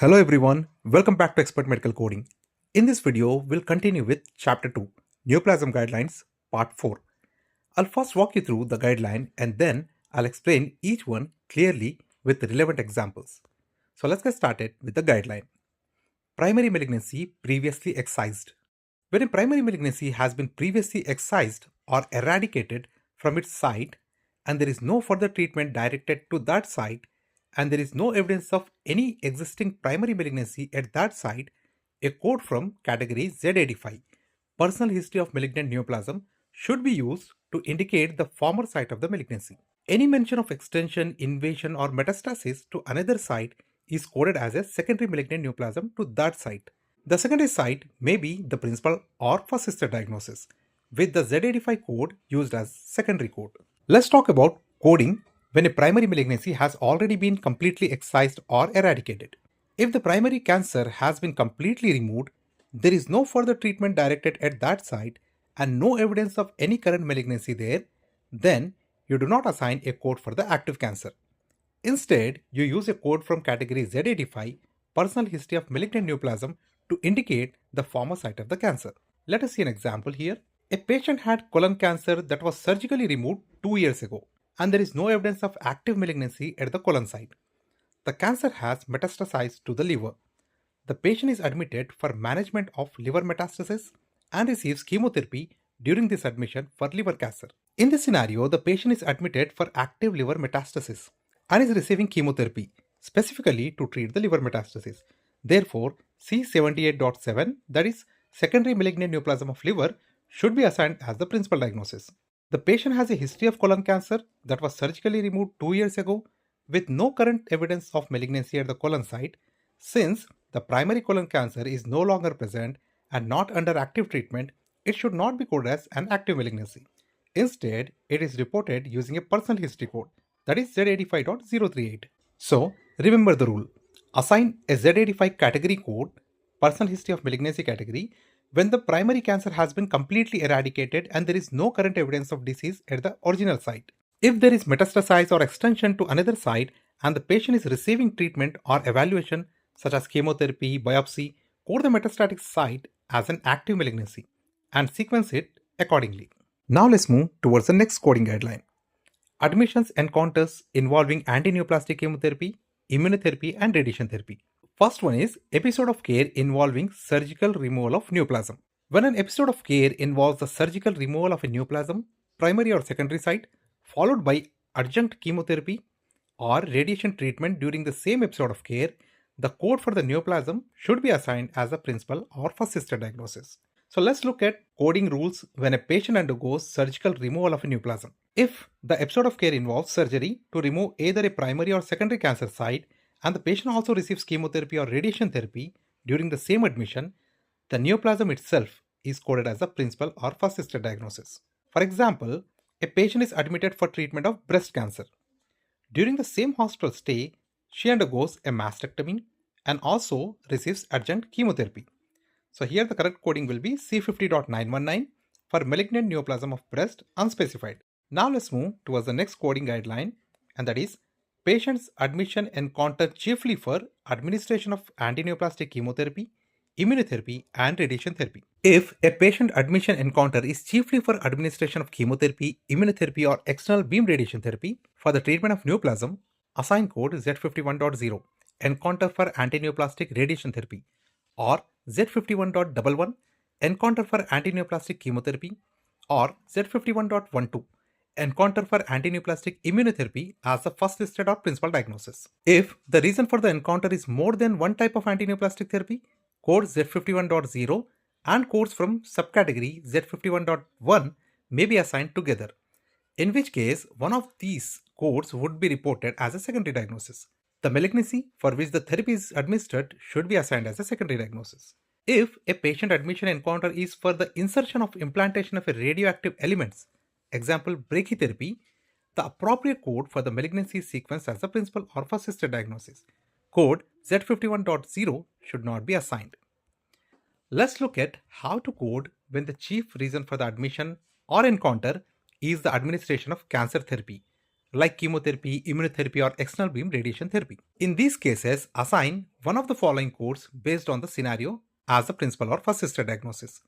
Hello everyone, welcome back to Expert Medical Coding. In this video, we'll continue with Chapter 2, Neoplasm Guidelines, Part 4. I'll first walk you through the guideline and then I'll explain each one clearly with relevant examples. So let's get started with the guideline. Primary malignancy previously excised. When a primary malignancy has been previously excised or eradicated from its site and there is no further treatment directed to that site and there is no evidence of any existing primary malignancy at that site, a code from category Z85, personal history of malignant neoplasm, should be used to indicate the former site of the malignancy. Any mention of extension, invasion or metastasis to another site is coded as a secondary malignant neoplasm to that site. The secondary site may be the principal or first sister diagnosis, with the Z85 code used as secondary code. Let's talk about coding when a primary malignancy has already been completely excised or eradicated. If the primary cancer has been completely removed, there is no further treatment directed at that site and no evidence of any current malignancy there, then you do not assign a code for the active cancer. Instead, you use a code from category Z85, personal history of malignant neoplasm, to indicate the former site of the cancer. Let us see an example here. A patient had colon cancer that was surgically removed 2 years ago, and there is no evidence of active malignancy at the colon site. The cancer has metastasized to the liver. The patient is admitted for management of liver metastasis and receives chemotherapy during this admission for liver cancer. In this scenario, the patient is admitted for active liver metastasis and is receiving chemotherapy specifically to treat the liver metastasis. Therefore, C78.7, that is secondary malignant neoplasm of liver, should be assigned as the principal diagnosis. The patient has a history of colon cancer that was surgically removed 2 years ago with no current evidence of malignancy at the colon site. Since the primary colon cancer is no longer present and not under active treatment, it should not be coded as an active malignancy. Instead, it is reported using a personal history code, that is Z85.038. So, remember the rule. Assign a Z85 category code, personal history of malignancy category, when the primary cancer has been completely eradicated and there is no current evidence of disease at the original site. If there is metastasis or extension to another site and the patient is receiving treatment or evaluation such as chemotherapy, biopsy, code the metastatic site as an active malignancy and sequence it accordingly. Now let's move towards the next coding guideline. Admissions encounters involving anti-neoplastic chemotherapy, immunotherapy and radiation therapy. First one is episode of care involving surgical removal of neoplasm. When an episode of care involves the surgical removal of a neoplasm, primary or secondary site, followed by adjunct chemotherapy or radiation treatment during the same episode of care, the code for the neoplasm should be assigned as a principal or first sister diagnosis. So let's look at coding rules when a patient undergoes surgical removal of a neoplasm. If the episode of care involves surgery to remove either a primary or secondary cancer site and the patient also receives chemotherapy or radiation therapy during the same admission, the neoplasm itself is coded as a principal or first sister diagnosis. For example, a patient is admitted for treatment of breast cancer. During the same hospital stay, she undergoes a mastectomy and also receives adjunct chemotherapy. So here the correct coding will be C50.919 for malignant neoplasm of breast unspecified. Now let's move towards the next coding guideline, and that is patient's admission encounter chiefly for administration of anti-neoplastic chemotherapy, immunotherapy and radiation therapy. If a patient admission encounter is chiefly for administration of chemotherapy, immunotherapy or external beam radiation therapy for the treatment of neoplasm, assign code Z51.0, encounter for anti-neoplastic radiation therapy, or Z51.11, encounter for anti-neoplastic chemotherapy, or Z51.12, encounter for anti-neoplastic immunotherapy as the first listed or principal diagnosis. If the reason for the encounter is more than one type of anti-neoplastic therapy, code Z51.0 and codes from subcategory Z51.1 may be assigned together, in which case one of these codes would be reported as a secondary diagnosis. The malignancy for which the therapy is administered should be assigned as a secondary diagnosis. If a patient admission encounter is for the insertion of implantation of a radioactive elements, example brachytherapy, the appropriate code for the malignancy is sequenced as the principal or first sister diagnosis. Code Z51.0 should not be assigned. Let's look at how to code when the chief reason for the admission or encounter is the administration of cancer therapy like chemotherapy, immunotherapy, or external beam radiation therapy. In these cases, assign one of the following codes based on the scenario as the principal or first sister diagnosis.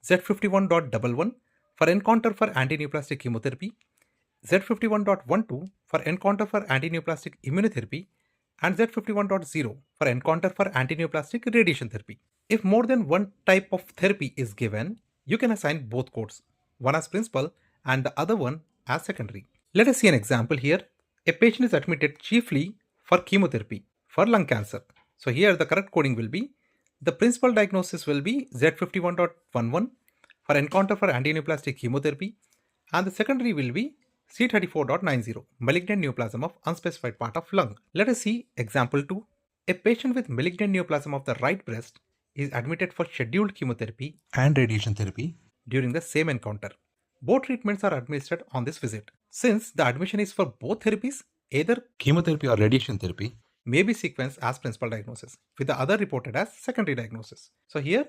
Z51.11 for encounter for antineoplastic chemotherapy, Z51.12 for encounter for antineoplastic immunotherapy, and Z51.0 for encounter for antineoplastic radiation therapy. If more than one type of therapy is given, you can assign both codes, one as principal and the other one as secondary. Let us see an example here. A patient is admitted chiefly for chemotherapy for lung cancer. So here the correct coding will be, the principal diagnosis will be Z51.11 for encounter for antineoplastic chemotherapy, and the secondary will be C34.90, malignant neoplasm of unspecified part of lung. Let us see example 2. A patient with malignant neoplasm of the right breast is admitted for scheduled chemotherapy and radiation therapy during the same encounter. Both treatments are administered on this visit. Since the admission is for both therapies, either chemotherapy or radiation therapy may be sequenced as principal diagnosis, with the other reported as secondary diagnosis. So here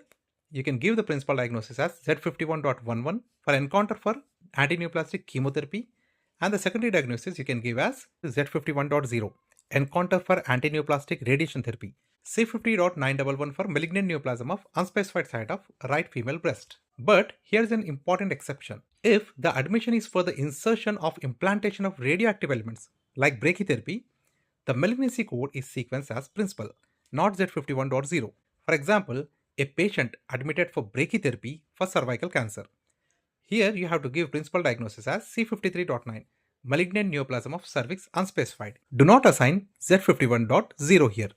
you can give the principal diagnosis as Z51.11 for encounter for antineoplastic chemotherapy, and the secondary diagnosis you can give as Z51.0 encounter for antineoplastic radiation therapy, C50.911 for malignant neoplasm of unspecified site of right female breast. But here's an important exception. If the admission is for the insertion of implantation of radioactive elements like brachytherapy, the malignancy code is sequenced as principal, not Z51.0. For example, a patient admitted for brachytherapy for cervical cancer. Here you have to give principal diagnosis as C53.9, malignant neoplasm of cervix unspecified. Do not assign Z51.0 here.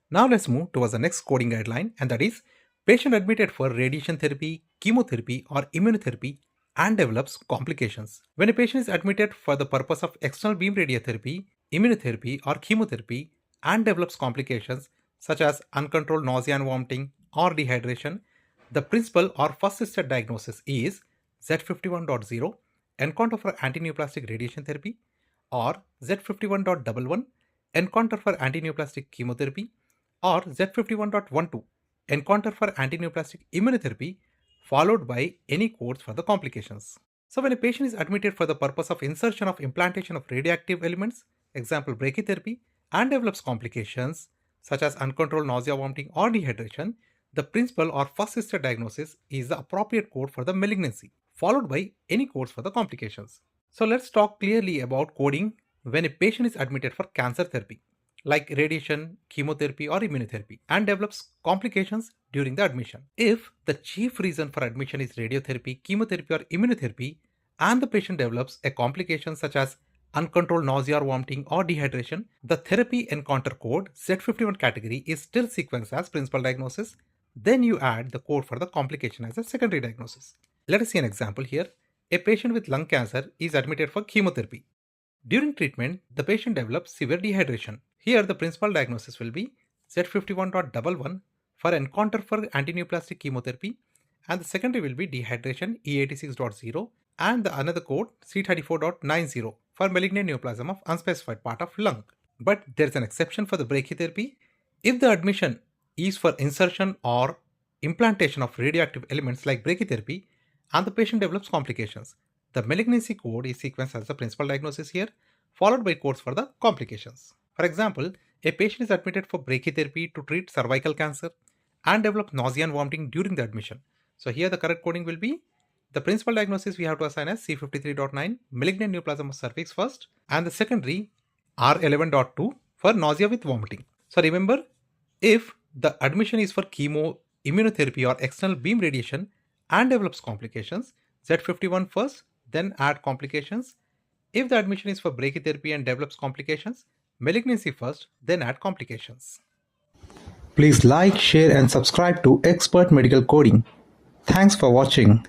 Now let's move towards the next coding guideline, and that is patient admitted for radiation therapy, chemotherapy, or immunotherapy and develops complications. When a patient is admitted for the purpose of external beam radiotherapy, immunotherapy, or chemotherapy and develops complications such as uncontrolled nausea and vomiting or dehydration, the principal or first sister diagnosis is Z51.0 encounter for antineoplastic radiation therapy, or Z51.11 encounter for antineoplastic chemotherapy, or Z51.12 encounter for antineoplastic immunotherapy, followed by any codes for the complications. So when a patient is admitted for the purpose of insertion of implantation of radioactive elements, example brachytherapy, and develops complications such as uncontrolled nausea, vomiting, or dehydration, the principal or first sister diagnosis is the appropriate code for the malignancy, followed by any codes for the complications. So let's talk clearly about coding when a patient is admitted for cancer therapy, like radiation, chemotherapy, or immunotherapy, and develops complications during the admission. If the chief reason for admission is radiotherapy, chemotherapy, or immunotherapy, and the patient develops a complication such as uncontrolled nausea or vomiting or dehydration, the therapy encounter code Z51 category is still sequenced as principal diagnosis. Then you add the code for the complication as a secondary diagnosis. Let us see an example here. A patient with lung cancer is admitted for chemotherapy. During treatment, the patient develops severe dehydration. Here the principal diagnosis will be Z51.11 for encounter for antineoplastic chemotherapy, and the secondary will be dehydration E86.0, and the another code C34.90 for malignant neoplasm of unspecified part of lung. But there is an exception for the brachytherapy. If the admission is for insertion or implantation of radioactive elements like brachytherapy and the patient develops complications, the malignancy code is sequenced as the principal diagnosis here, followed by codes for the complications. For example, a patient is admitted for brachytherapy to treat cervical cancer and develops nausea and vomiting during the admission. So here the correct coding will be, the principal diagnosis we have to assign as C53.9, malignant neoplasm of cervix first, and the secondary R11.2 for nausea with vomiting. So remember, if the admission is for chemo, immunotherapy, or external beam radiation and develops complications, Z51 first, then add complications. If the admission is for brachytherapy and develops complications, malignancy first, then add complications. Please like, share, and subscribe to Expert Medical Coding. Thanks for watching.